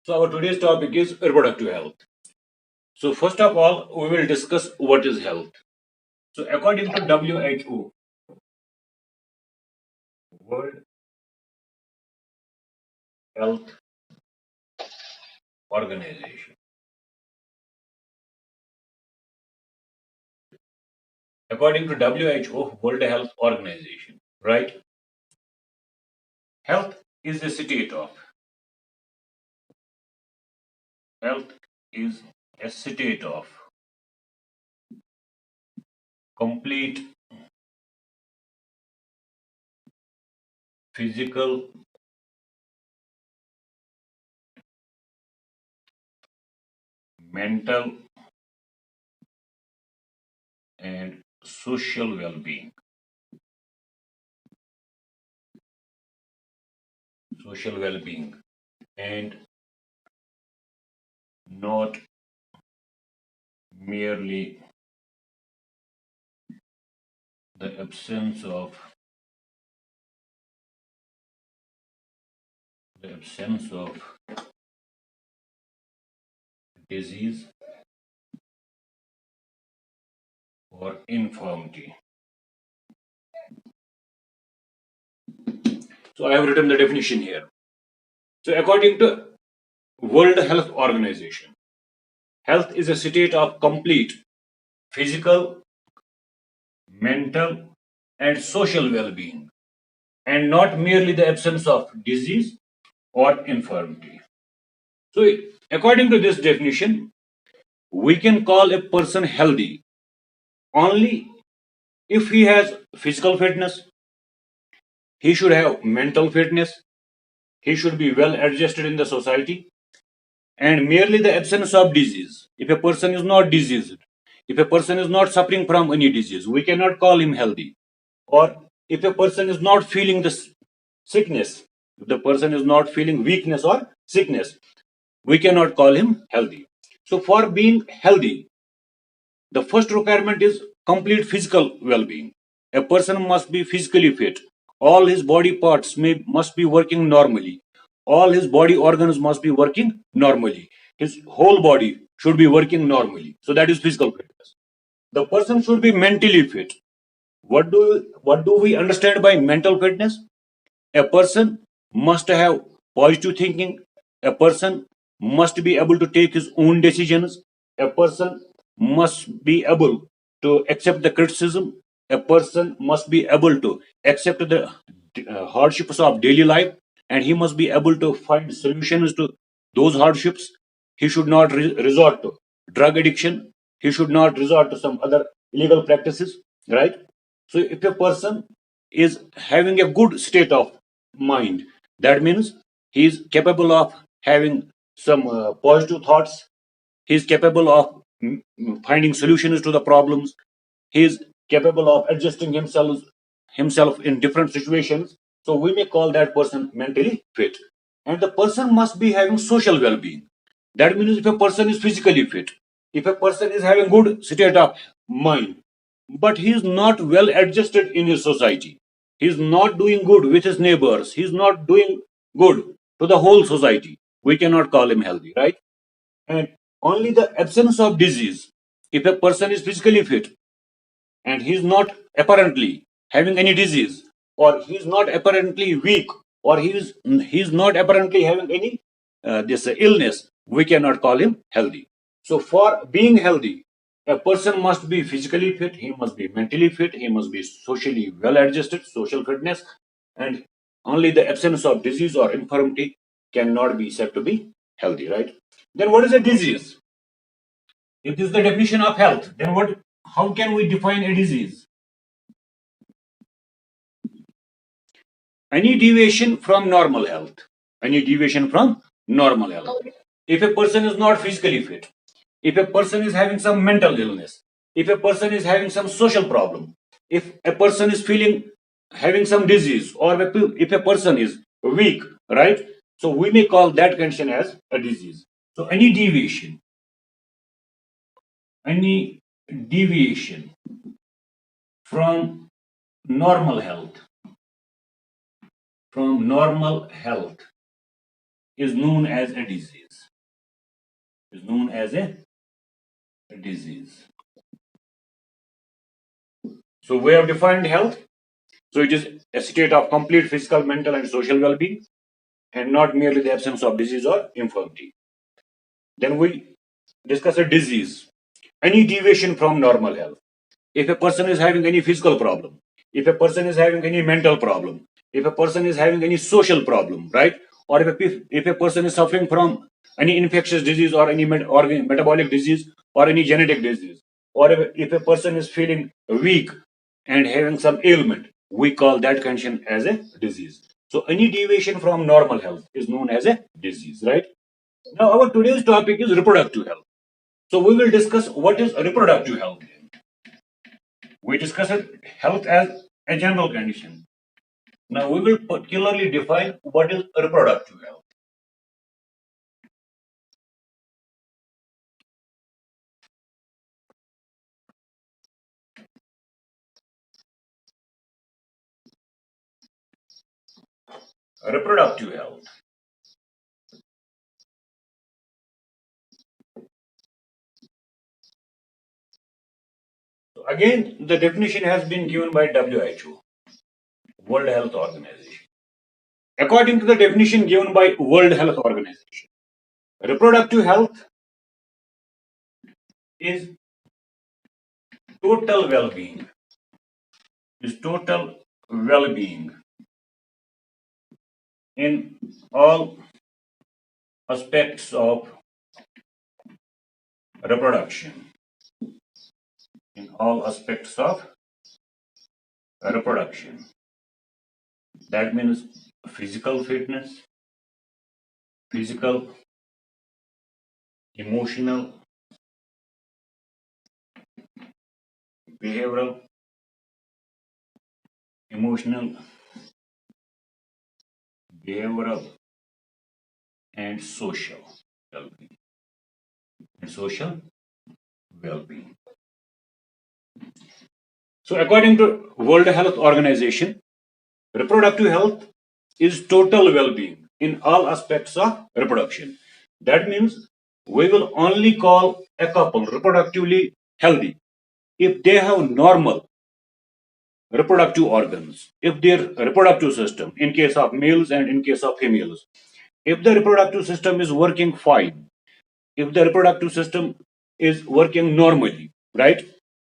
So our today's topic is reproductive health. So first of all, we will discuss what is health. So according to WHO, World Health Organization, according to WHO, World Health Organization, right? Health is a state of health is a state of complete physical, mental, and social well-being. Social well-being, and not merely the absence of disease or infirmity. So I have written the definition here. So according to World Health Organization, health is a state of complete physical, mental, and social well-being, and not merely the absence of disease or infirmity. So according to this definition, we can call a person healthy only if he has physical fitness, he should have mental fitness, he should be well adjusted in the society, and merely the absence of disease. If a person is not diseased, if a person is not suffering from any disease, we cannot call him healthy. Or if a person is not feeling the sickness, if the person is not feeling weakness or sickness, we cannot call him healthy. So for being healthy, the first requirement is complete physical well-being. A person must be physically fit. All his body parts must be working normally. All his body organs must be working normally. His whole body should be working normally. So that is physical fitness. The person should be mentally fit. What do we understand by mental fitness? A person must have positive thinking. A person must be able to take his own decisions. A person must be able to accept the criticism. A person must be able to accept the hardships of daily life, and he must be able to find solutions to those hardships. He should not resort to drug addiction. He should not resort to some other illegal practices, right? So if a person is having a good state of mind, that means he is capable of having some positive thoughts. He is capable of finding solutions to the problems. He is capable of adjusting himself in different situations. So we may call that person mentally fit. And the person must be having social well-being. That means if a person is physically fit, if a person is having good state of mind, but he is not well adjusted in his society, he is not doing good with his neighbors, he is not doing good to the whole society, we cannot call him healthy, right? And only the absence of disease, if a person is physically fit and he is not apparently having any disease, or he is not apparently weak, or he is not apparently having any this illness, we cannot call him healthy. So for being healthy, a person must be physically fit, he must be mentally fit, he must be socially well adjusted, social fitness, and only the absence of disease or infirmity cannot be said to be healthy, right? Then what is a disease? If this is the definition of health, then how can we define a disease? Any deviation from normal health. Any deviation from normal health. If a person is not physically fit, if a person is having some mental illness, if a person is having some social problem, if a person is feeling having some disease, or if a person is weak, right? So we may call that condition as a disease. So any deviation from normal health, is known as a disease. Is known as a disease. So we have defined health. So it is a state of complete physical, mental, and social well-being, and not merely the absence of disease or infirmity. Then we discuss a disease. Any deviation from normal health. If a person is having any physical problem, if a person is having any mental problem, if a person is having any social problem, right? Or if a person is suffering from any infectious disease or any metabolic disease or any genetic disease, or if a person is feeling weak and having some ailment, we call that condition as a disease. So any deviation from normal health is known as a disease, right? Now our today's topic is reproductive health. So we will discuss what is reproductive health. We discussed health as a general condition. Now we will particularly define what is reproductive health. Reproductive health. So again, the definition has been given by WHO, World Health Organization. According to the definition given by World Health Organization, reproductive health is total well-being. Is total well-being in all aspects of reproduction. In all aspects of reproduction. That means physical fitness, physical, emotional, behavioral, emotional, behavioral, and social well-being. And social well-being. So according to World Health Organization, reproductive health is total well-being in all aspects of reproduction. That means we will only call a couple reproductively healthy if they have normal reproductive organs, if their reproductive system, in case of males and in case of females, if the reproductive system is working fine, if the reproductive system is working normally, right?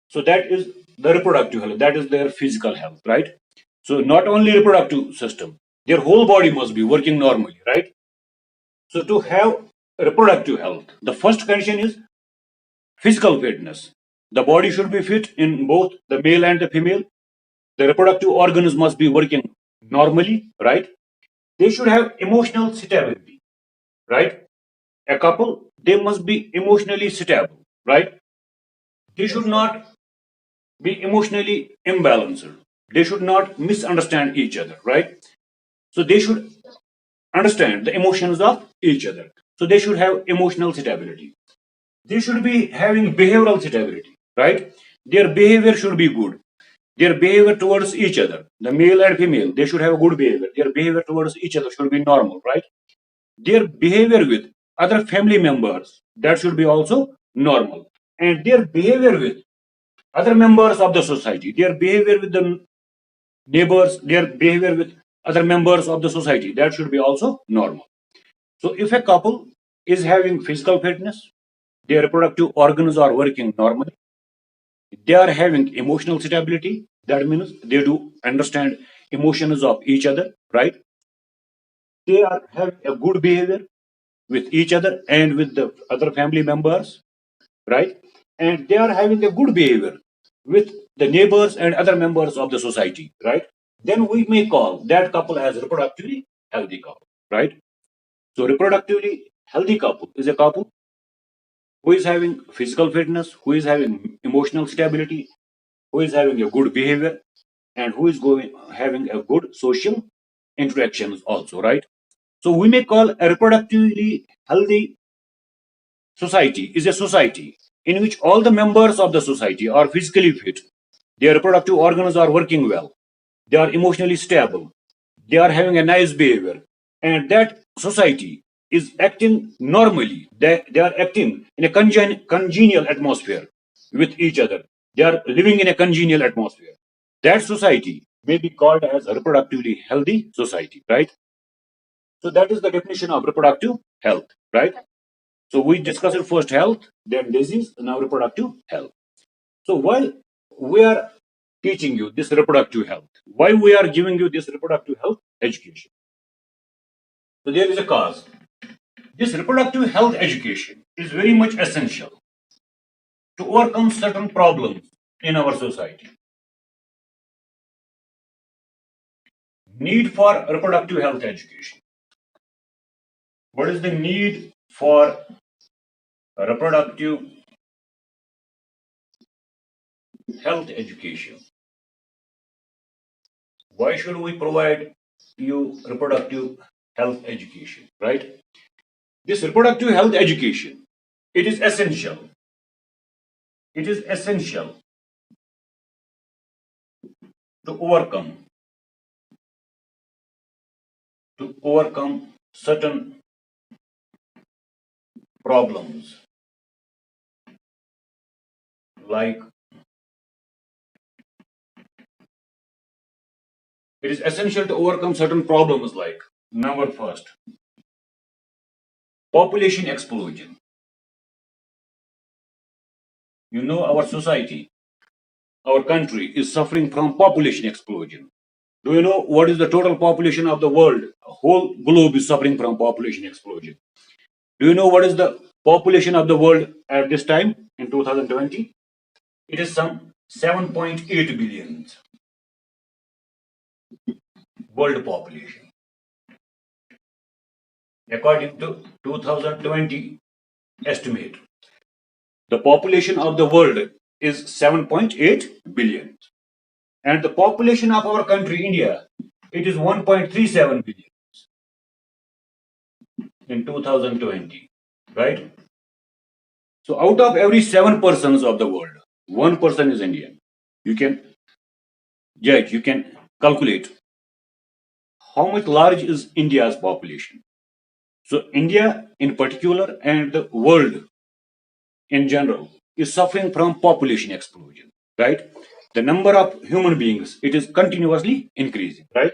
So that is the reproductive health, that is their physical health, right? So not only reproductive system, their whole body must be working normally, right? So to have reproductive health, the first condition is physical fitness. The body should be fit in both the male and the female. The reproductive organs must be working normally, right? They should have emotional stability, right? A couple, they must be emotionally stable, right? They should not be emotionally imbalanced. They should not misunderstand each other, right? So they should understand the emotions of each other. So they should have emotional stability. They should be having behavioral stability, right? Their behavior should be good. Their behavior towards each other, the male and female, they should have a good behavior. Their behavior towards each other should be normal, right? Their behavior with other family members, that should be also normal. And their behavior with other members of the society, their behavior with the neighbors, their behavior with other members of the society, that should be also normal. So if a couple is having physical fitness, their reproductive organs are working normally, they are having emotional stability, that means they do understand emotions of each other, right? They are having a good behavior with each other and with the other family members, right? And they are having a good behavior with the neighbors and other members of the society, right? Then we may call that couple as reproductively healthy couple, right? So reproductively healthy couple is a couple who is having physical fitness, who is having emotional stability, who is having a good behavior, and who is going having a good social interactions also, right? So we may call a reproductively healthy society is a society in which all the members of the society are physically fit, their reproductive organs are working well, they are emotionally stable, they are having a nice behavior, and that society is acting normally. They are acting in a congenial atmosphere with each other. They are living in a congenial atmosphere. That society may be called as a reproductively healthy society, right? So that is the definition of reproductive health, right? So we discussed first health, then disease, now reproductive health. So while we are teaching you this reproductive health, why we are giving you this reproductive health education? So there is a cause. This reproductive health education is very much essential to overcome certain problems in our society. Need for reproductive health education. What is the need for reproductive health education? Why should we provide you reproductive health education, right? This reproductive health education, it is essential. It is essential to overcome certain problems like it is essential to overcome certain problems like number first, population explosion. You know, our society, our country is suffering from population explosion. Do you know what is the total population of the world? Whole globe is suffering from population explosion. Do you know what is the population of the world at this time in 2020? It is some 7.8 billion world population. According to 2020 estimate, the population of the world is 7.8 billion. And the population of our country, India, it is 1.37 billion in 2020, right? So out of every 7 persons of the world, 1 person is Indian. You can judge, you can calculate how much large is India's population. So India in particular and the world in general is suffering from population explosion, right? The number of human beings, it is continuously increasing, right?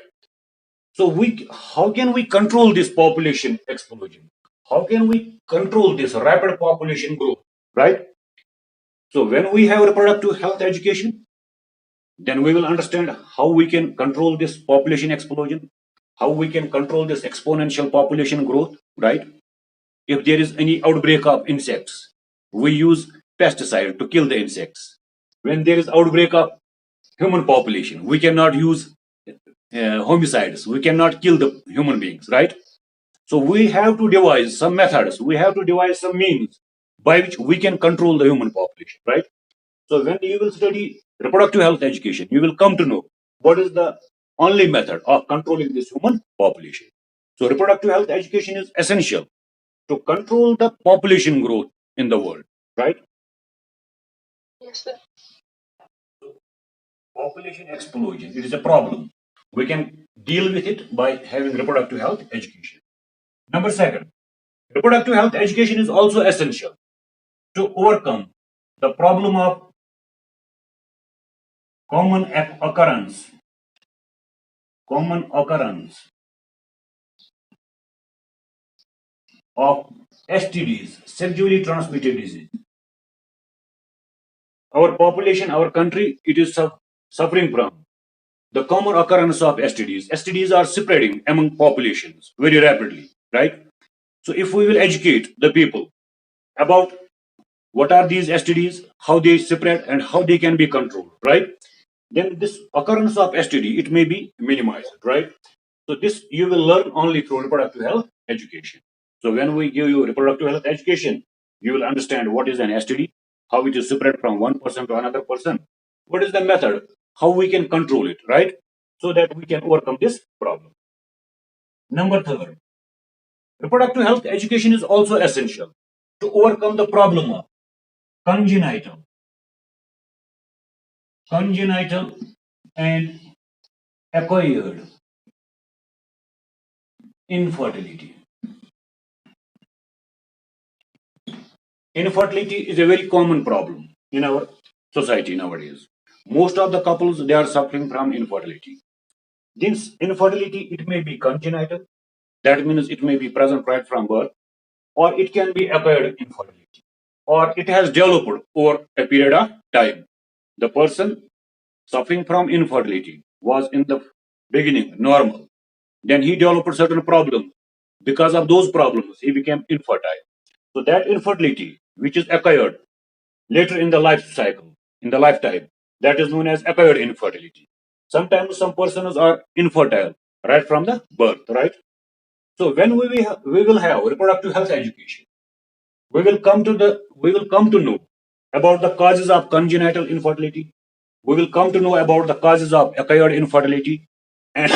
So how can we control this population explosion? How can we control this rapid population growth, right? So when we have reproductive health education, then we will understand how we can control this population explosion, how we can control this exponential population growth, right? If there is any outbreak of insects, we use pesticide to kill the insects. When there is outbreak of human population, we cannot use homicides. We cannot kill the human beings, right? So we have to devise some methods. We have to devise some means by which we can control the human population, right? So when you will study reproductive health education, you will come to know what is the only method of controlling this human population. So reproductive health education is essential to control the population growth in the world, right? Yes, sir. Population explosion, it is a problem. We can deal with it by having reproductive health education. Number second, reproductive health education is also essential to overcome the problem of common occurrence, common occurrence of STDs, sexually transmitted disease. Our population, our country, it is suffering from the common occurrence of STDs. STDs are spreading among populations very rapidly, right? So if we will educate the people about what are these STDs, how they spread, and how they can be controlled, right? Then this occurrence of STD, it may be minimized, right? So this you will learn only through reproductive health education. So when we give you reproductive health education, you will understand what is an STD, how it is spread from one person to another person, what is the method, how we can control it, right? So that we can overcome this problem. Number third, reproductive health education is also essential to overcome the problem of congenital, congenital and acquired infertility. Infertility is a very common problem in our society nowadays. Most of the couples they are suffering from infertility. This infertility it may be congenital, that means it may be present right from birth, or it can be acquired infertility, or it has developed over a period of time. The person suffering from infertility was in the beginning normal, then he developed certain problems. Because of those problems, he became infertile. So that infertility, which is acquired later in the life cycle, in the lifetime, that is known as acquired infertility. Sometimes some persons are infertile right from the birth, right? So when we will have reproductive health education, we will come to know about the causes of congenital infertility. We will come to know about the causes of acquired infertility, and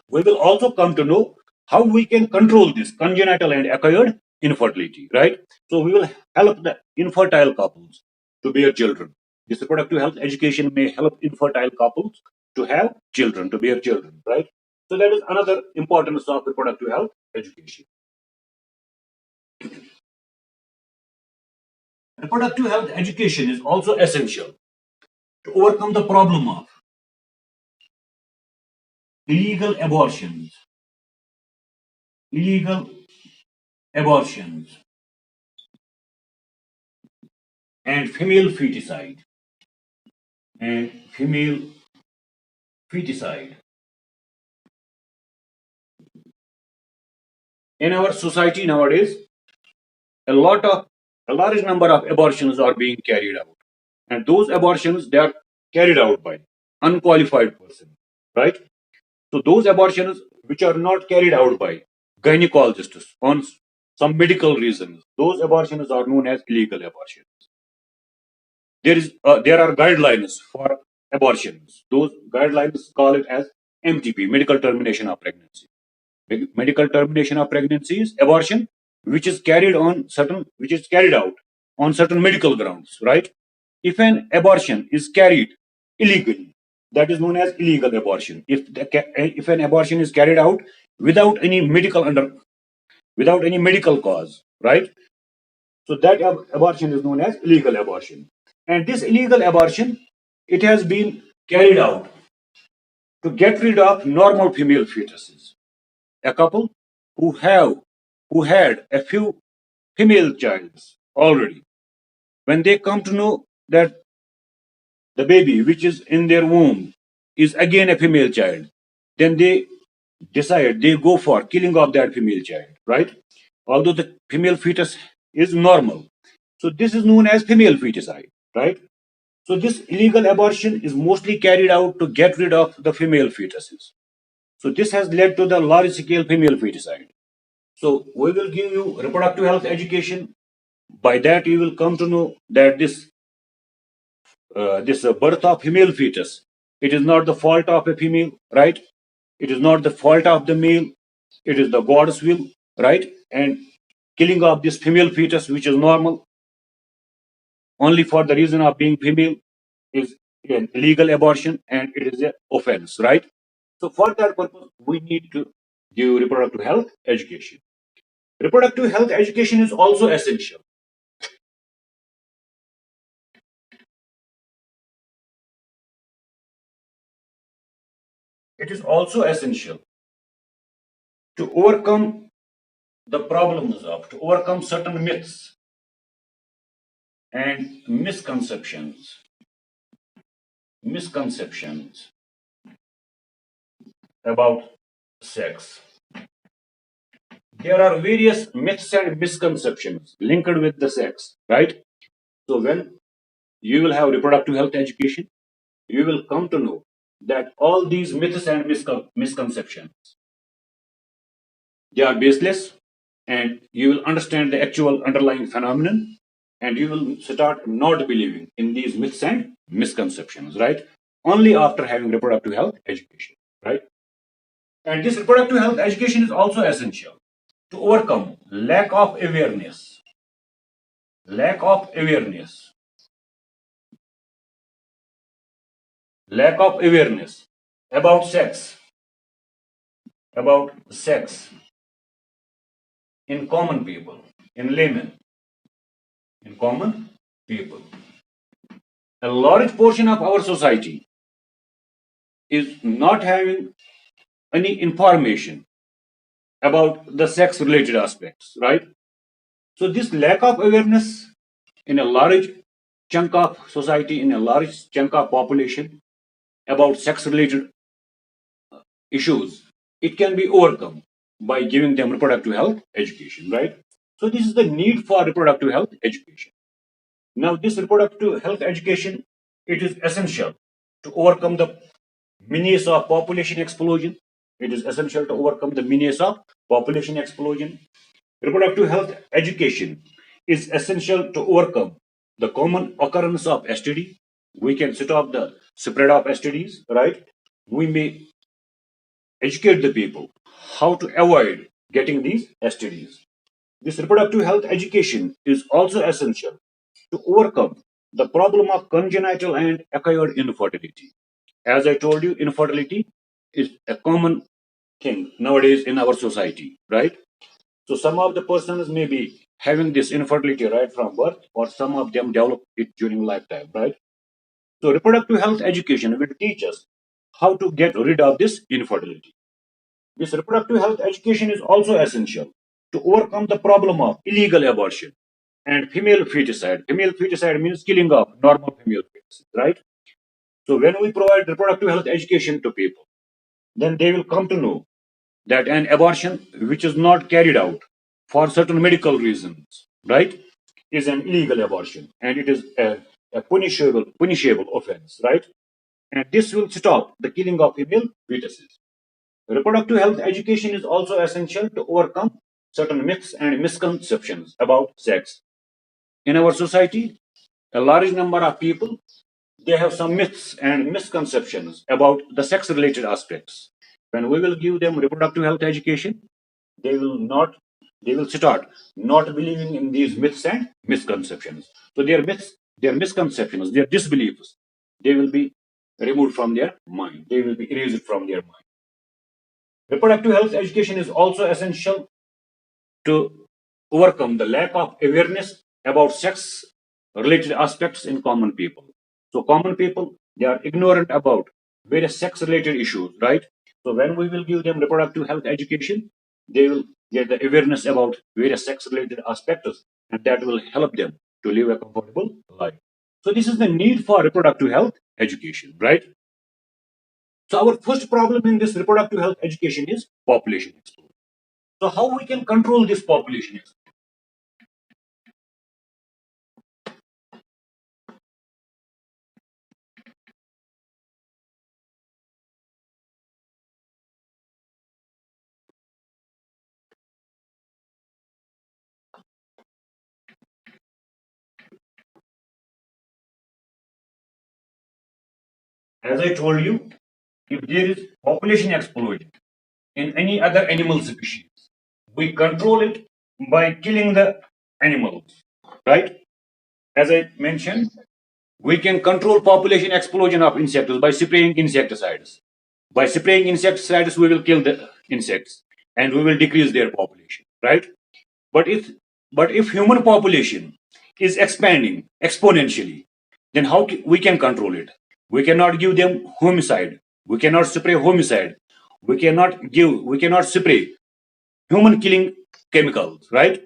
we will also come to know how we can control this congenital and acquired infertility, right? So we will help the infertile couples to bear children. This reproductive health education may help infertile couples to have children, to bear children, right? So that is another importance of reproductive health education. Reproductive health education is also essential to overcome the problem of illegal abortions, illegal abortions, and female feticide, and female feticide. In our society nowadays, a lot of a large number of abortions are being carried out, and those abortions they are carried out by unqualified person, right? So those abortions which are not carried out by gynecologists on some medical reasons, those abortions are known as illegal abortions. There are guidelines for abortions. Those guidelines call it as MTP, medical termination of pregnancy. Medical termination of pregnancy is abortion which is carried out on certain medical grounds, right? If an abortion is carried illegally, that is known as illegal abortion. If an abortion is carried out without any without any medical cause, right? So that abortion is known as illegal abortion. And this illegal abortion, it has been carried out to get rid of normal female fetuses. A couple who have who had a few female childs already, when they come to know that the baby which is in their womb is again a female child, then they go for killing of that female child, right? Although the female fetus is normal. So this is known as female feticide, right? So this illegal abortion is mostly carried out to get rid of the female fetuses. So this has led to the large scale female feticide. So we will give you reproductive health education. By that you will come to know that this birth of female fetus, it is not the fault of a female, right? It is not the fault of the male. It is the God's will, right? And killing of this female fetus, which is normal, only for the reason of being female, is an illegal abortion and it is an offense, right? So for that purpose, we need to give reproductive health education. Reproductive health education is also essential. It is also essential to overcome the problems of, to overcome certain myths and misconceptions about sex. There are various myths and misconceptions linked with the sex, right? So when you will have reproductive health education, you will come to know that all these myths and misconceptions they are baseless, and you will understand the actual underlying phenomenon, and you will start not believing in these myths and misconceptions, right? Only after having reproductive health education, right? And this reproductive health education is also essential to overcome lack of awareness, lack of awareness about sex in common people, in laymen. in common people. A large portion of our society is not having any information about the sex related aspects, right? So, this lack of awareness in a large chunk of society, in a large chunk of population about sex related issues, it can be overcome by giving them reproductive health education, right? So, this is the need for reproductive health education. Now, this reproductive health education, it is essential to overcome the menace of population explosion. It is essential to overcome the menace of population explosion. Reproductive health education is essential to overcome the common occurrence of STD. We can stop the spread of STDs, right? We may educate the people how to avoid getting these STDs. This reproductive health education is also essential to overcome the problem of congenital and acquired infertility. As I told you, infertility is a common thing nowadays in our society, right? So some of the persons may be having this infertility right from birth, or some of them develop it during lifetime, right? So reproductive health education will teach us how to get rid of this infertility. This reproductive health education is also essential to overcome the problem of illegal abortion and female feticide. Female feticide means killing of normal female fetuses, right? So when we provide reproductive health education to people, then they will come to know that an abortion which is not carried out for certain medical reasons, right, is an illegal abortion, and it is a punishable offense, right? And this will stop the killing of female fetuses. Reproductive health education is also essential to overcome certain myths and misconceptions about sex. In our society, a large number of people, they have some myths and misconceptions about the sex related aspects. When we will give them reproductive health education, they will not they will start not believing in these myths and misconceptions. So their myths, their misconceptions, their disbeliefs, they will be removed from their mind. They will be erased from their mind. Reproductive health education is also essential to overcome the lack of awareness about sex related aspects in common people. So, common people, they are ignorant about various sex related issues, right? So, when we will give them reproductive health education, they will get the awareness about various sex related aspects, and that will help them to live a comfortable life. So, this is the need for reproductive health education, right? So, our first problem in this reproductive health education is population explosion. So, how we can control this population explosion? As I told you, if there is population explosion in any other animal species, we control it by killing the animals, right? As I mentioned, we can control population explosion of insects by spraying insecticides. By spraying insecticides, we will kill the insects and we will decrease their population, right? But if human population is expanding exponentially, then we can control it? We cannot give them homicide. We cannot spray homicide. We cannot spray human killing chemicals, right?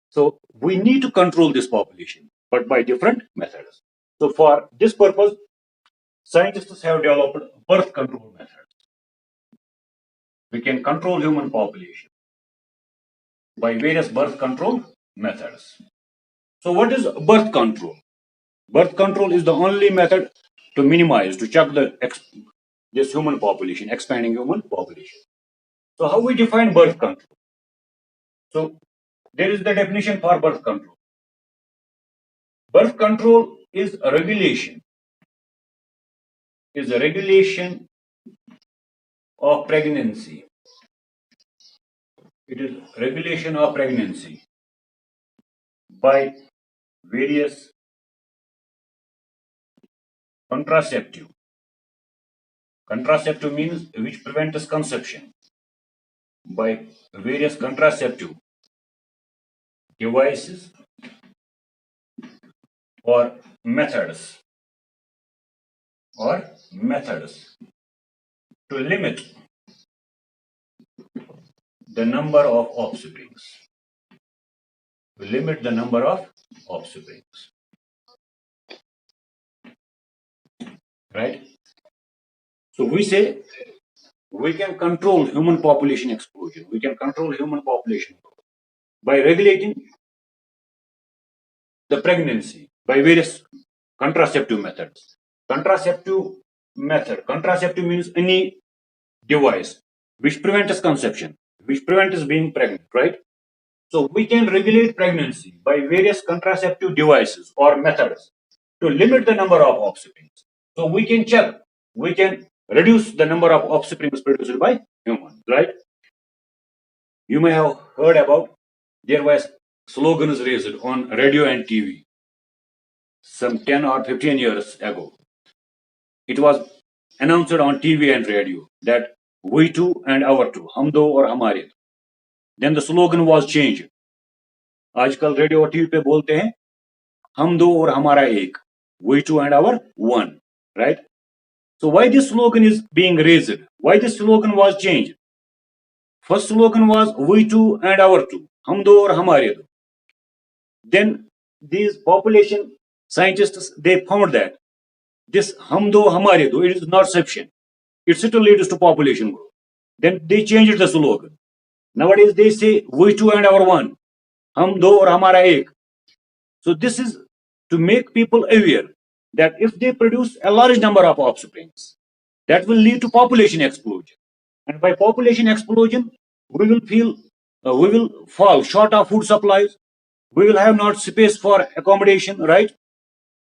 So we need to control this population, but by different methods. So for this purpose, scientists have developed birth control methods. We can control human population by various birth control methods. So what is birth control? Birth control is the only method to minimize, to check this human population, expanding human population. So how we define birth control? So there is the definition for birth control. Birth control is a regulation of pregnancy. It is regulation of pregnancy by various contraceptive. Contraceptive means which prevents conception, by various contraceptive devices or methods or methods to limit the number of offsprings. To limit the number of offsprings. Right? So we say we can control human population explosion. We can control human population by regulating the pregnancy by various contraceptive methods. Contraceptive means any device which prevents conception, which prevents being pregnant, right? So we can regulate pregnancy by various contraceptive devices or methods to limit the number of offsprings. So we can check, we can reduce the number of offsprings produced by humans, right? You may have heard about there was slogans raised on radio and TV some 10 or 15 years ago. It was announced on TV and radio that we two and our two, हम दो और हमारे दो. Then the slogan was changed. आजकल radio और TV पे बोलते हैं हम दो और हमारा एक, we two and our one, right? So why this slogan is being raised? Why this slogan was changed? First slogan was we two and our two, हम दो और हमारे दो. Then these population scientists they found that this हम दो हमारे दो it is not sufficient. It still leads to population growth. Then they changed the slogan. Nowadays they say we two and our one, हम दो और हमारा एक. So this is to make people aware that if they produce a large number of offsprings, that will lead to population explosion. And by population explosion, we will fall short of food supplies. We will have not space for accommodation, right?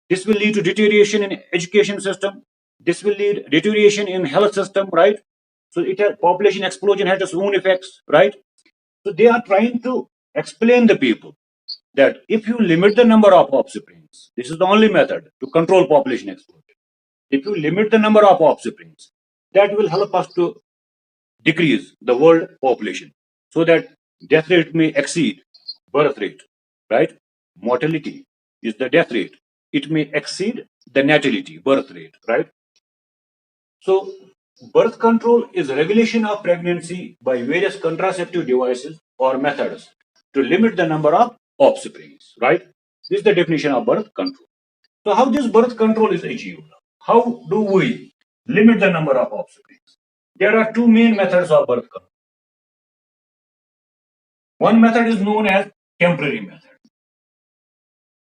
This will lead to deterioration in education system. This will lead deterioration in health system, right? So it has population explosion has its own effects, right? So they are trying to explain the people that if you limit the number of offsprings, this is the only method to control population explosion. If you limit the number of offsprings, that will help us to decrease the world population so that death rate may exceed birth rate, right? Mortality is the death rate. It may exceed the natality, birth rate, right? So birth control is regulation of pregnancy by various contraceptive devices or methods to limit the number of offsprings, right? This is the definition of birth control. So how this birth control is achieved? How do we limit the number of offsprings? There are two main methods of birth control. One method is known as temporary method.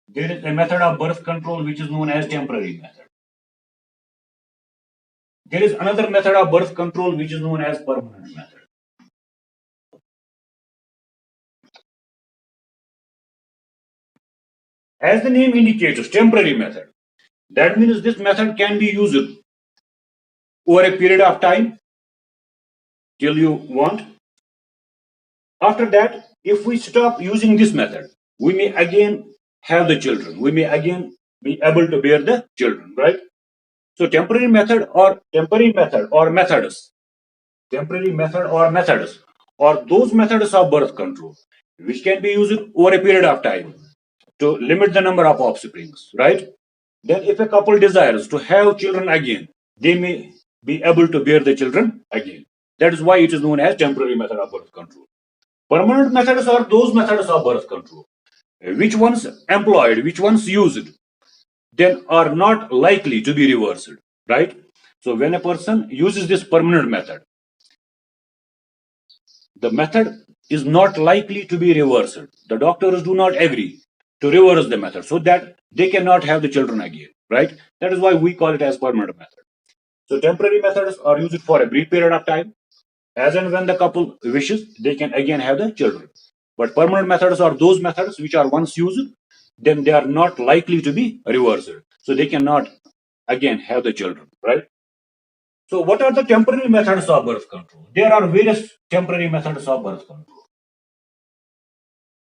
There is a method of birth control which is known as temporary method. There is another method of birth control which is known as permanent method. As the name indicates, temporary method. That means this method can be used over a period of time till you want. After that, if we stop using this method, we may again have the children. We may again be able to bear the children, right? So temporary method or methods, temporary method or methods, or those methods of birth control, which can be used over a period of time to limit the number of offsprings, right? Then if a couple desires to have children again, they may be able to bear the children again. That is why it is known as temporary method of birth control. Permanent methods are those methods of birth control which once employed, which once used, then are not likely to be reversed, right? So when a person uses this permanent method, the method is not likely to be reversed. The doctors do not agree to reverse the method so that they cannot have the children again, right? That is why we call it as permanent method. So temporary methods are used for a brief period of time. As and when the couple wishes, they can again have the children. But permanent methods are those methods which are once used, then they are not likely to be reversed. So they cannot again have the children, right? So what are the temporary methods of birth control? There are various temporary methods of birth control.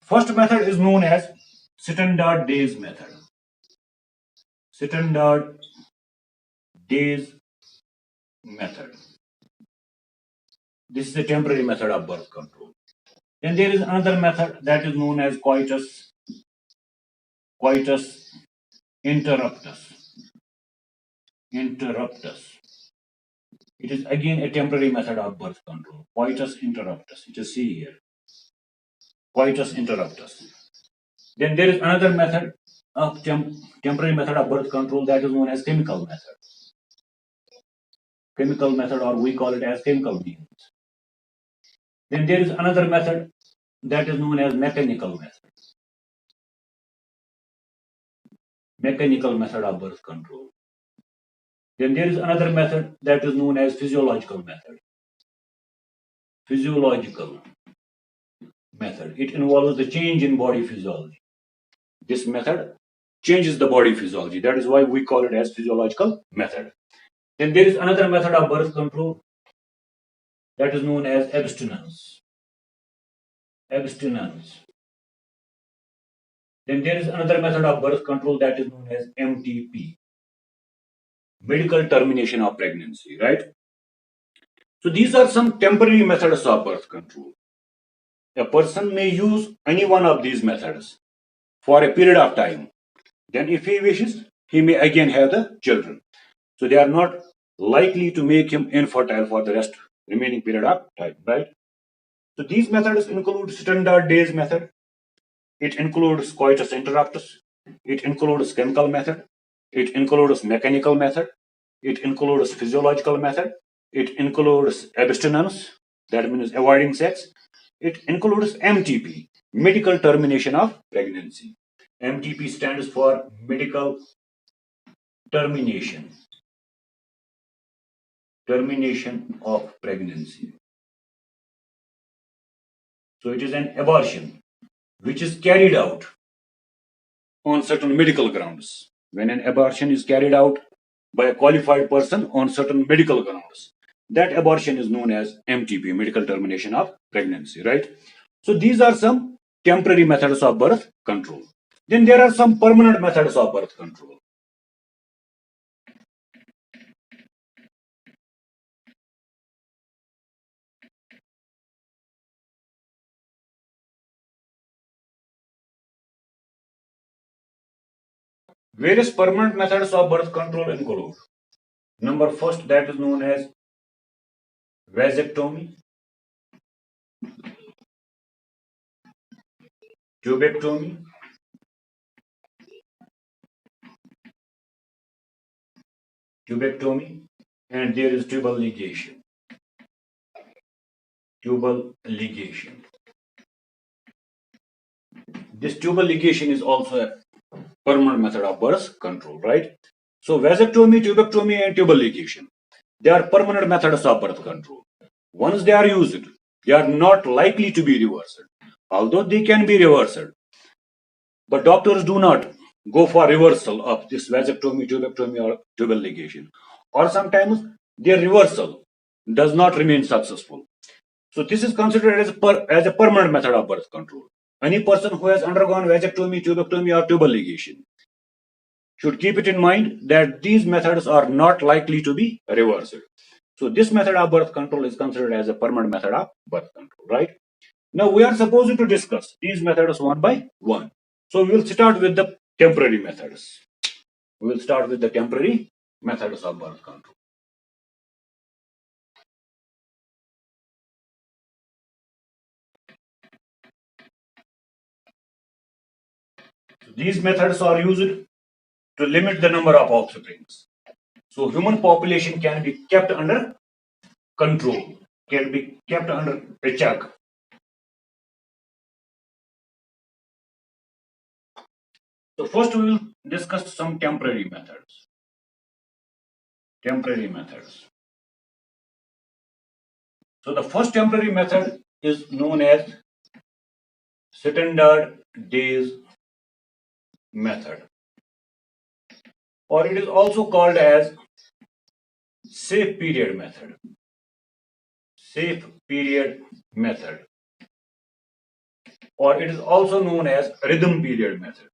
First method is known as standard days method. Standard days method. This is a temporary method of birth control. Then there is another method that is known as coitus interruptus. Interruptus. It is again a temporary method of birth control. Coitus interruptus. It is C here. Coitus interruptus. Then there is another method of temporary method of birth control that is known as chemical method. Chemical method, or we call it as chemical means. Then there is another method that is known as mechanical method. Mechanical method of birth control. Then there is another method that is known as physiological method. Physiological method. It involves the change in body physiology. This method changes the body physiology. That is why we call it as physiological method. Then there is another method of birth control that is known as abstinence. Abstinence. Then there is another method of birth control that is known as MTP. Medical termination of pregnancy, right? So these are some temporary methods of birth control. A person may use any one of these methods for a period of time. Then if he wishes, he may again have the children. So they are not likely to make him infertile for the remaining period of time, right? So these methods include standard days method. It includes coitus interruptus. It includes chemical method. It includes mechanical method. It includes physiological method. It includes abstinence, that means avoiding sex. It includes MTP, medical termination of pregnancy. MTP stands for medical termination. Termination of pregnancy. So it is an abortion which is carried out on certain medical grounds. When an abortion is carried out by a qualified person on certain medical grounds, that abortion is known as MTP, medical termination of pregnancy, right? So these are some temporary methods of birth control. Then there are some permanent methods of birth control. Various permanent methods of birth control include: number first, that is known as vasectomy, tubectomy, and there is tubal ligation. Tubal ligation. This tubal ligation is also a permanent method of birth control, right? So vasectomy, tubectomy, and tubal ligation, they are permanent methods of birth control. Once they are used, they are not likely to be reversed, although they can be reversed. But doctors do not go for reversal of this vasectomy, tubectomy, or tubal ligation. Or sometimes their reversal does not remain successful. So this is considered as a permanent method of birth control. Any person who has undergone vasectomy, tubectomy, or tubal ligation should keep it in mind that these methods are not likely to be reversed. So this method of birth control is considered as a permanent method of birth control, right? Now we are supposed to discuss these methods one by one. So we will start with the temporary methods. We will start with the temporary methods of birth control. So these methods are used to limit the number of offsprings. So human population can be kept under control, can be kept under a check. So first we will discuss some temporary methods. Temporary methods. So the first temporary method is known as standard days method, or it is also called as safe period method. Safe period method, or it is also known as rhythm period method.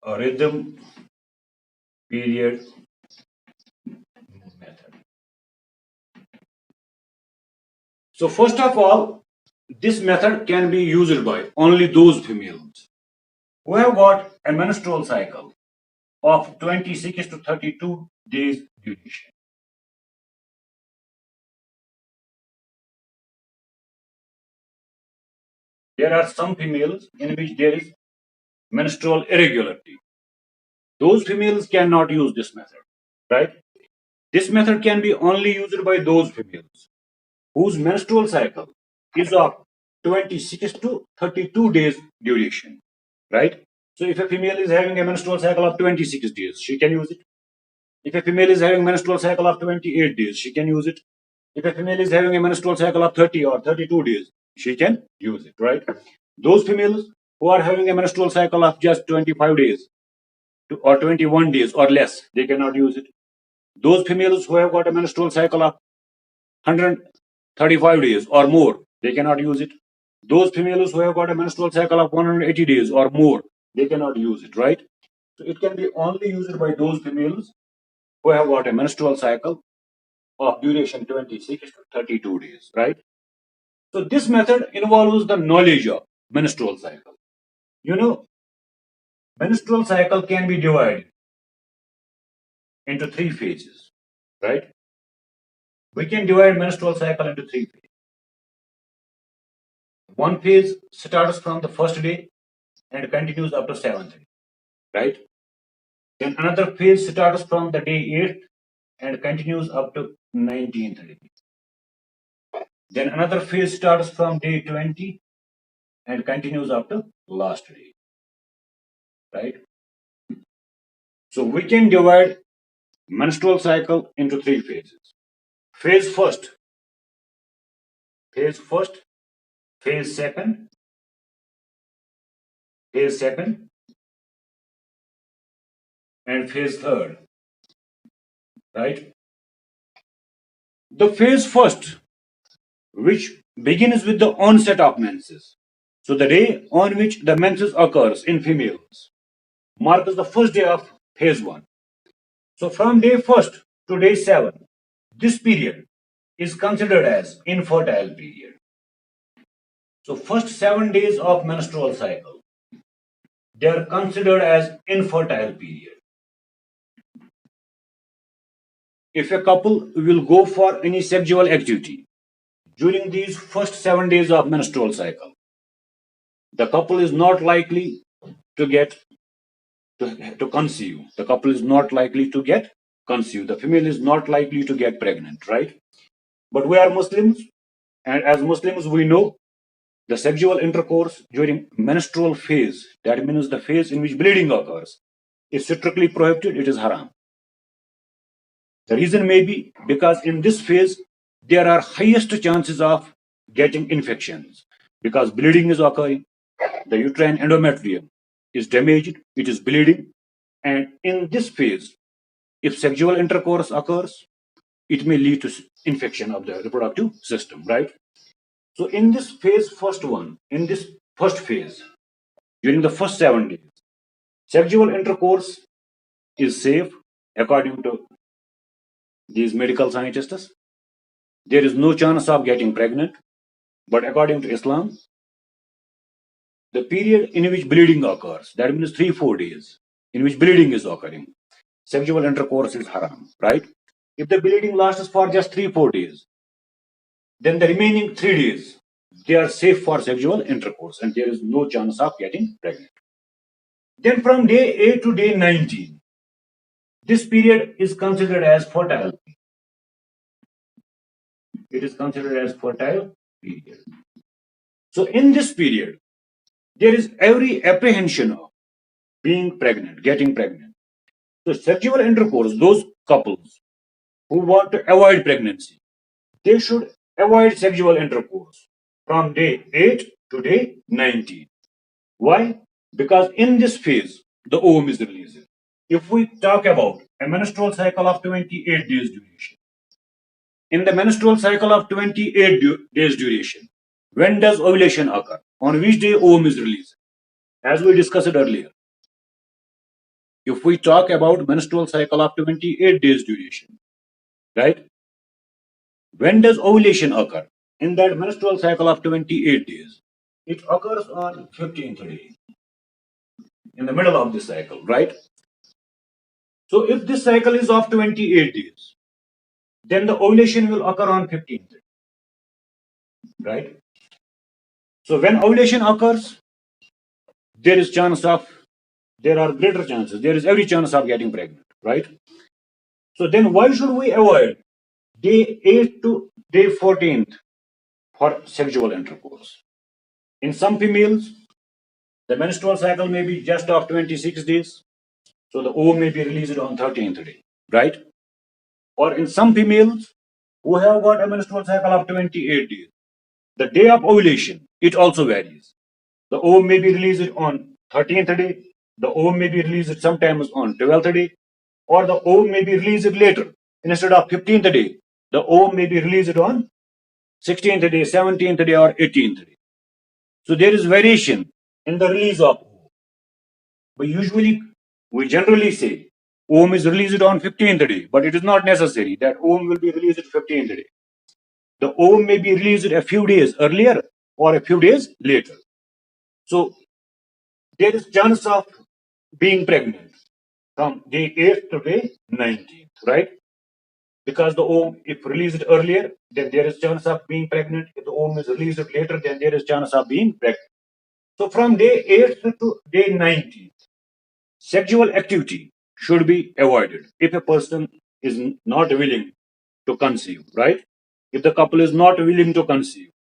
A rhythm period method. So first of all, This method can be used by only those females who have got a menstrual cycle of 26 to 32 days duration. There are some females in which there is menstrual irregularity. Those females cannot use this method, right? This method can be only used by those females whose menstrual cycle is of 26 to 32 days duration, right? So if a female is having a menstrual cycle of 26 days, she can use it. If a female is having menstrual cycle of 28 days, she can use it. If a female is having a menstrual cycle of 30 or 32 days, she can use it, right? Those females who are having a menstrual cycle of just 25 days or 21 days or less, they cannot use it. Those females who have got a menstrual cycle of 135 days or more, they cannot use it. Those females who have got a menstrual cycle of 180 days or more, they cannot use it, right? So it can be only used by those females who have got a menstrual cycle of duration 26 to 32 days, right? So this method involves the knowledge of menstrual cycle. You know, menstrual cycle can be divided into three phases, right? We can divide menstrual cycle into three phases. One phase starts from the first day and continues up to seventh day, right? Then another phase starts from the day 8th and continues up to 19th day. Then another phase starts from day 20 and continues up to last day, right? So we can divide menstrual cycle into three phases. Phase first, phase first, phase second, phase second, and phase third, right? The phase first, which begins with the onset of menses. So the day on which the menses occurs in females marks the first day of phase 1. So from day 1st to day 7, this period is considered as infertile period. So first 7 days of menstrual cycle, they are considered as infertile period. If a couple will go for any sexual activity during these first 7 days of menstrual cycle, the couple is not likely to get to conceive. The couple is not likely to get conceived. The female is not likely to get pregnant, right? But we are Muslims, and as Muslims, we know the sexual intercourse during menstrual phase, that means the phase in which bleeding occurs, is strictly prohibited, it is haram. The reason may be because in this phase, there are highest chances of getting infections because bleeding is occurring, the uterine endometrium is damaged, it is bleeding, and in this phase, if sexual intercourse occurs, it may lead to infection of the reproductive system, right? So in this phase, in this first phase, during the first 7 days, sexual intercourse is safe according to these medical scientists. There is no chance of getting pregnant, but according to Islam, the period in which bleeding occurs, that means 3-4 days, in which bleeding is occurring, sexual intercourse is haram, right? If the bleeding lasts for just 3-4 days, then the remaining 3 days, they are safe for sexual intercourse and there is no chance of getting pregnant. Then from day 8 to day 19, this period is considered as fertile. It is considered as fertile period. So in this period, there is every apprehension of being pregnant, getting pregnant. So sexual intercourse, those couples who want to avoid pregnancy, they should avoid sexual intercourse from day 8 to day 19. Why? Because in this phase, the ovum is released. If we talk about a menstrual cycle of 28 days duration, in the menstrual cycle of 28 days duration, when does ovulation occur? On which day ovum is released? As we discussed earlier, if we talk about menstrual cycle of 28 days duration, right? When does ovulation occur? in that menstrual cycle of 28 days, it occurs on 15th day, in the middle of the cycle, right? So if this cycle is of 28 days, then the ovulation will occur on 15th, right? So when ovulation occurs, there is chance of, there are greater chances, there is every chance of getting pregnant, right? So then why should we avoid day 8 to day 14th for sexual intercourse? In some females, the menstrual cycle may be just of 26 days, so the ovum may be released on 13th day, right? Or in some females who have got a menstrual cycle of 28 days, the day of ovulation, it also varies. The ovum may be released on 13th day, the ovum may be released sometimes on 12th day, or the ovum may be released later. Instead of 15th day, the ovum may be released on 16th day, 17th day, or 18th day. So there is variation in the release of ovum. But usually, we generally say ovum is released on 15th day, but it is not necessary that ovum will be released 15th day. The ovum may be released a few days earlier or a few days later. So there is chance of being pregnant from day 8th to day 19th, right? Because the ovum, if released earlier, then there is chance of being pregnant. If the ovum is released later, then there is chance of being pregnant. So from day 8th to day 19th, sexual activity should be avoided if a person is not willing to conceive, right? If the couple is not willing to conceive,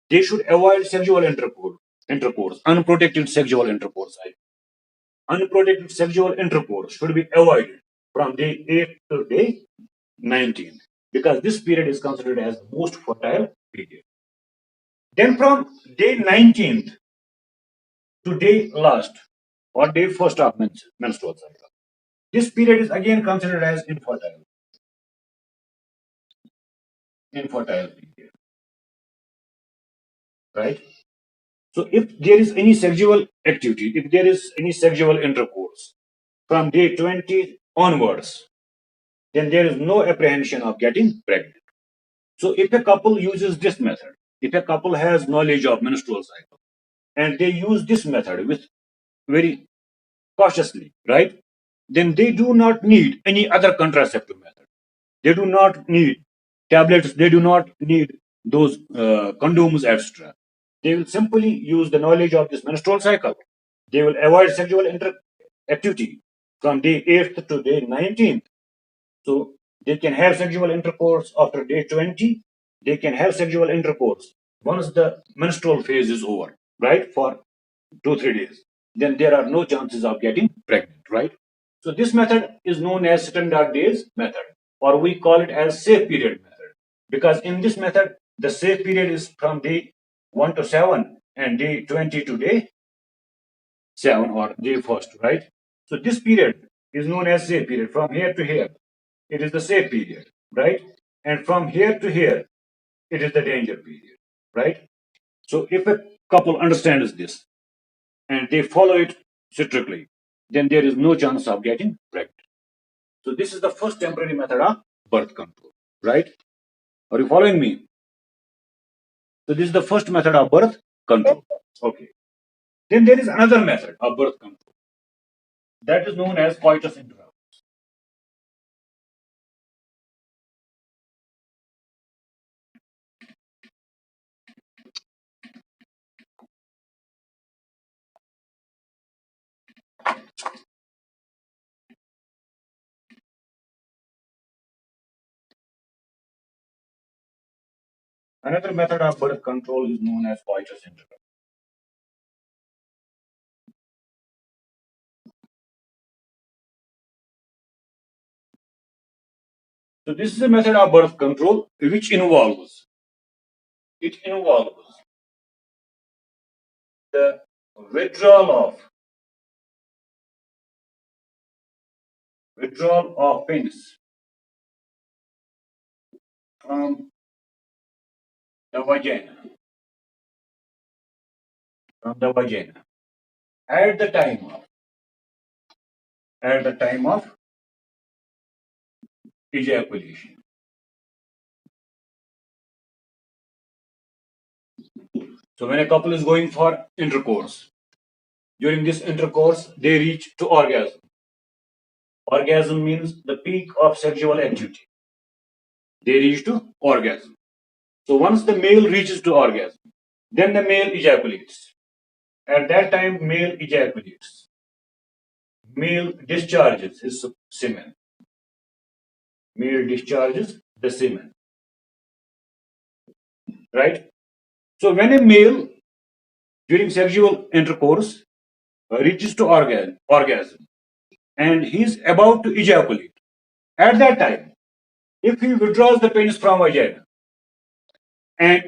they should avoid sexual intercourse, unprotected sexual intercourse. Unprotected sexual intercourse should be avoided from day 8 to day 19 because this period is considered as the most fertile period. Then from day 19th to day last or day first of menstrual cycle, this period is again considered as infertile period, right? So if there is any sexual activity, if there is any sexual intercourse from day 20 onwards, then there is no apprehension of getting pregnant. So if a couple uses this method, if a couple has knowledge of menstrual cycle and they use this method with very cautiously, right? Then they do not need any other contraceptive method. They do not need tablets. They do not need those condoms, etc. They will simply use the knowledge of this menstrual cycle. They will avoid sexual activity from day 8th to day 19th. So they can have sexual intercourse after day 20. They can have sexual intercourse once the menstrual phase is over, right? For 2 3 days. Then there are no chances of getting pregnant, right? So this method is known as standard days method, or we call it as safe period method. Because in this method, the safe period is from day 1 to 7 and day 20 to day 7 or day first, right? So this period is known as safe period from here to here. It is the safe period, right? And from here to here, it is the danger period, right? So if a couple understands this and they follow it strictly, then there is no chance of getting pregnant. So this is the first temporary method of birth control, right? Are you following me? So this is the first method of birth control. Okay. Then there is another method of birth control that is known as coitus interruptus. Another method of birth control is known as coitus interruptus. So this is a method of birth control which involves the withdrawal of penis from the vagina at the time of ejaculation. So when a couple is going for intercourse, during this intercourse, they reach to orgasm. Orgasm means the peak of sexual activity. They reach to orgasm. So once the male reaches to orgasm, then the male ejaculates. At that time, male ejaculates. Male discharges his semen. Male discharges the semen. Right? So when a male during sexual intercourse reaches to orgasm and he's about to ejaculate, at that time, if he withdraws the penis from vagina and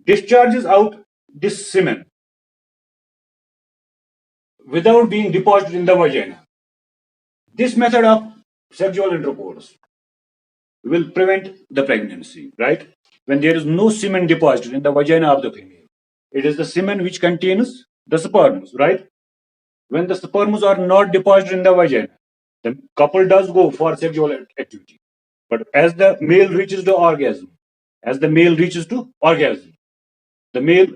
discharges out this semen without being deposited in the vagina, this method of sexual intercourse will prevent the pregnancy, right? When there is no semen deposited in the vagina of the female, it is the semen which contains the sperms, right? When the sperms are not deposited in the vagina, the couple does go for sexual activity. But as the male reaches to orgasm, the male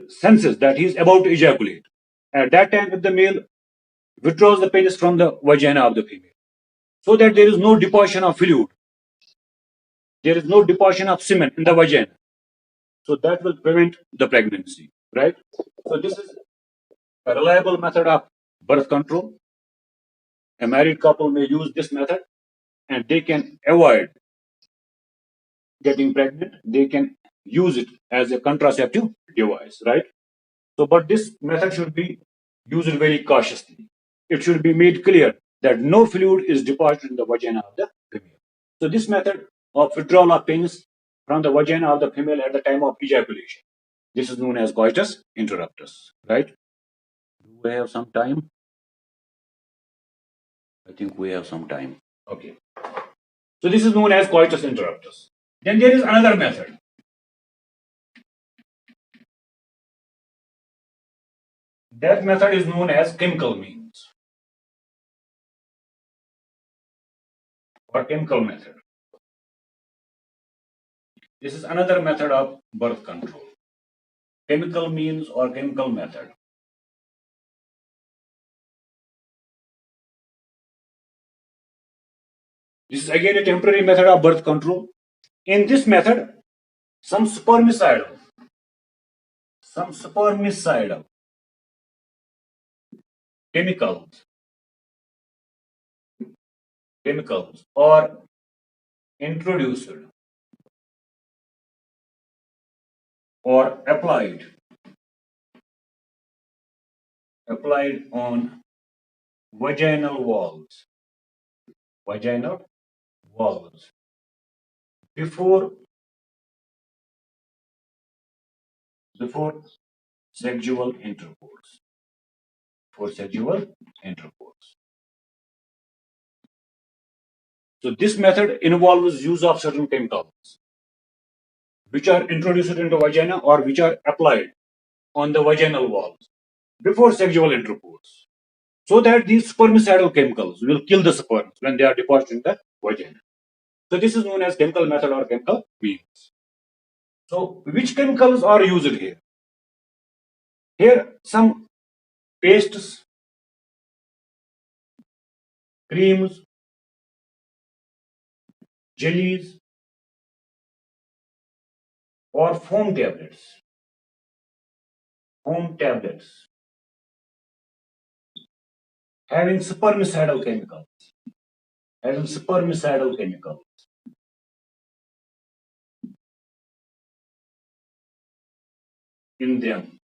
senses that he is about to ejaculate. At that time, if the male withdraws the penis from the vagina of the female, so that there is no deposition of fluid, there is no deposition of semen in the vagina. So that will prevent the pregnancy, right? So this is a reliable method of birth control. A married couple may use this method and they can avoid getting pregnant. They can use it as a contraceptive device, right? So, but this method should be used very cautiously. It should be made clear that no fluid is deposited in the vagina of the female. So, this method of withdrawal of penis from the vagina of the female at the time of ejaculation, this is known as coitus interruptus, right? Do we have some time? I think we have some time. Okay. So, this is known as coitus interruptus. Then there is another method. That method is known as chemical means or chemical method. This is another method of birth control. Chemical means or chemical method. This is again a temporary method of birth control. In this method, some spermicidal chemicals are introduced or applied on vaginal walls before sexual intercourse. So this method involves use of certain chemicals which are introduced into vagina or which are applied on the vaginal walls before sexual intercourse, so that these spermicidal chemicals will kill the sperms when they are deposited in the vagina. So this is known as chemical method or chemical means. So which chemicals are used here? Here some pastes, creams, jellies, or foam tablets having spermicidal chemicals in them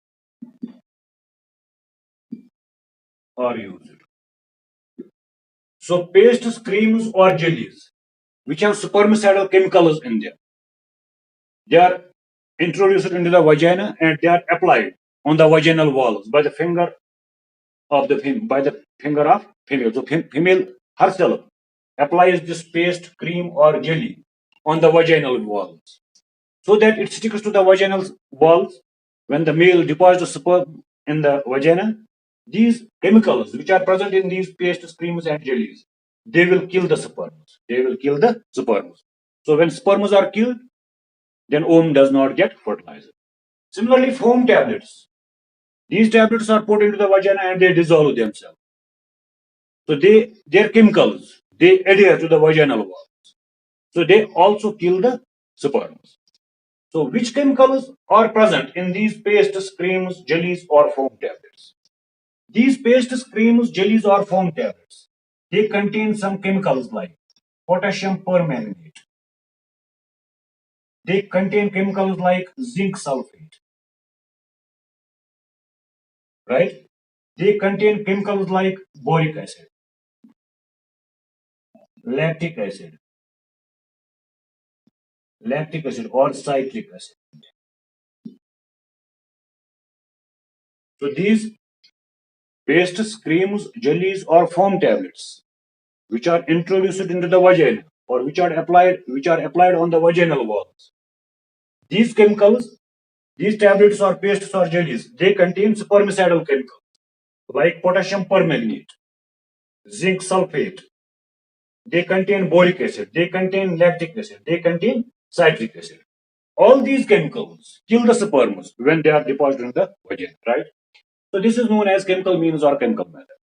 are used. So pastes, creams, or jellies which have spermicidal chemicals in them, they are introduced into the vagina and they are applied on the vaginal walls by the finger of female. So female herself applies this paste, cream, or jelly on the vaginal walls, so that it sticks to the vaginal walls. When the male deposits sperm in the vagina, these chemicals which are present in these pastes, creams, and jellies, they will kill the sperms. So when sperms are killed, then ovum does not get fertilized. Similarly, foam tablets These tablets are put into the vagina and they dissolve themselves. So their chemicals, they adhere to the vaginal wall. So they also kill the sperms. So which chemicals are present in these pastes, creams, jellies or foam tablets? These pastes, creams, jellies or foam tablets, they contain some chemicals like potassium permanganate. They contain chemicals like zinc sulfate, right? They contain chemicals like boric acid, lactic acid, or citric acid. So these pastes, creams, jellies or foam tablets which are introduced into the vagina or which are applied on the vaginal walls. These chemicals, these tablets or pastes or jellies, they contain spermicidal chemicals like potassium permanganate, zinc sulfate. They contain boric acid, they contain lactic acid, they contain citric acid. All these chemicals kill the sperms when they are deposited in the vagina, right? So this is known as chemical means or chemical method.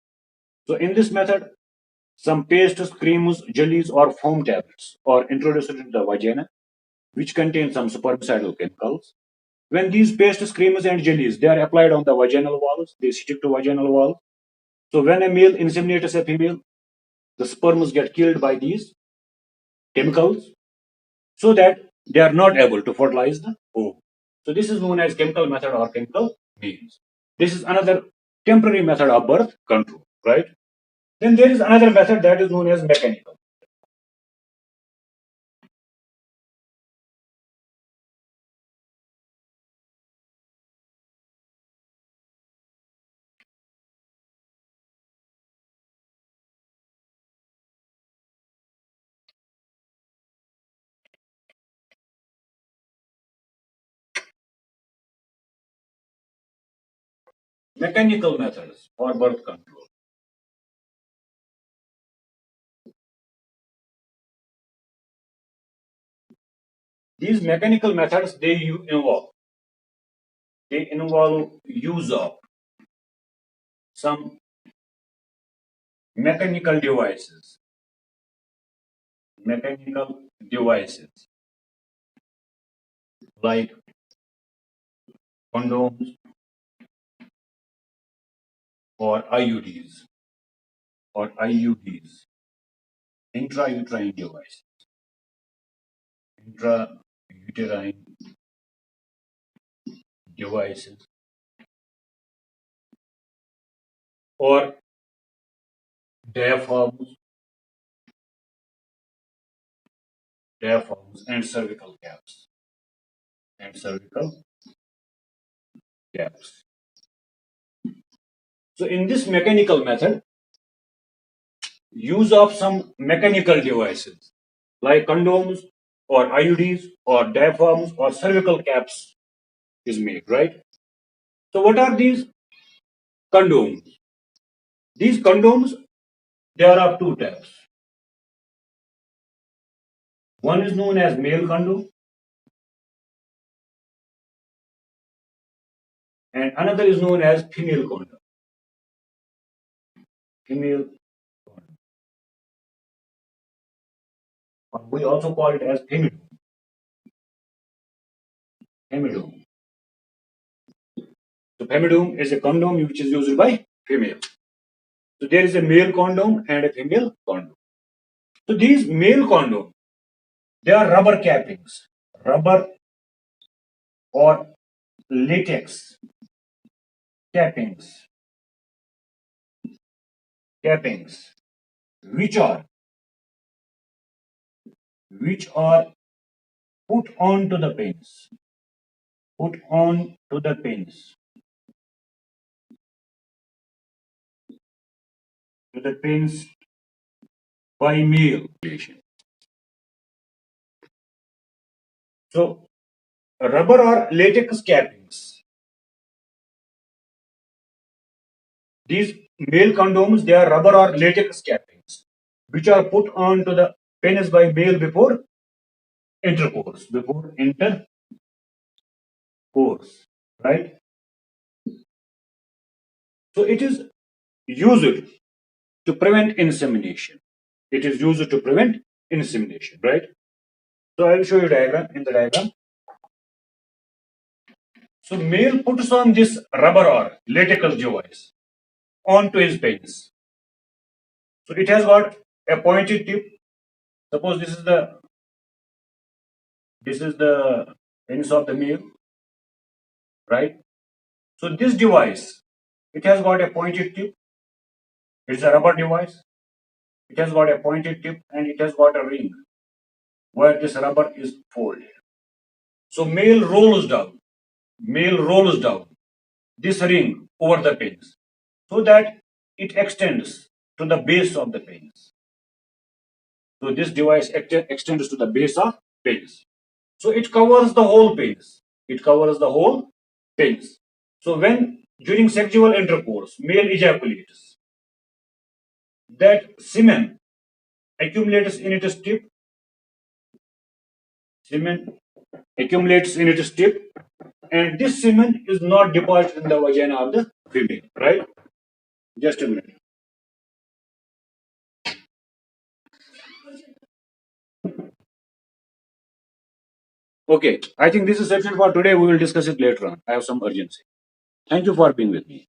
So in this method, some pastes, creams, jellies, or foam tablets are introduced into the vagina, which contain some spermicidal chemicals. When these pastes, creams, and jellies they are applied on the vaginal walls, they stick to vaginal walls. So when a male inseminates a female, the sperms get killed by these chemicals, so that they are not able to fertilize the ovum. So this is known as chemical method or chemical means. This is another temporary method of birth control, right? Then there is another method that is known as mechanical. Mechanical methods for birth control. These mechanical methods they involve use of some mechanical devices, mechanical devices like condoms or IUDs, intrauterine devices, intrauterine devices, or diaphragms, and cervical caps. So in this mechanical method, use of some mechanical devices like condoms or IUDs or diaphragms or cervical caps is made, right? So what are these condoms? These condoms, there are two types. One is known as male condom and another is known as female condom. Female condom. Or we also call it as femidome. Femidome. So femidome is a condom which is used by female. So there is a male condom and a female condom. So these male condom, they are rubber cappings, rubber or latex cappings, cappings, which are which are put onto the pins, put on to the pins, to the pins by male patient. So rubber or latex cappings. These male condoms, they are rubber or latex cappings, which are put onto the penis by male before intercourse, right? So it is used to prevent insemination. It is used to prevent insemination, right? So I will show you diagram in the diagram. So male puts on this rubber or latex device onto his penis. So it has got a pointed tip. Suppose this is the penis of the male, right? So this device, it has got a pointed tip. It's a rubber device. It has got a pointed tip and it has got a ring where this rubber is folded. So male rolls down this ring over the penis so that it extends to the base of the penis. So this device extends to the base of penis. So it covers the whole penis. It covers the whole penis. So when during sexual intercourse, male ejaculates, that semen accumulates in its tip. Semen accumulates in its tip, and this semen is not deposited in the vagina of the female. Right? Just a minute. Okay, I think this is sufficient for today. We will discuss it later on. I have some urgency. Thank you for being with me.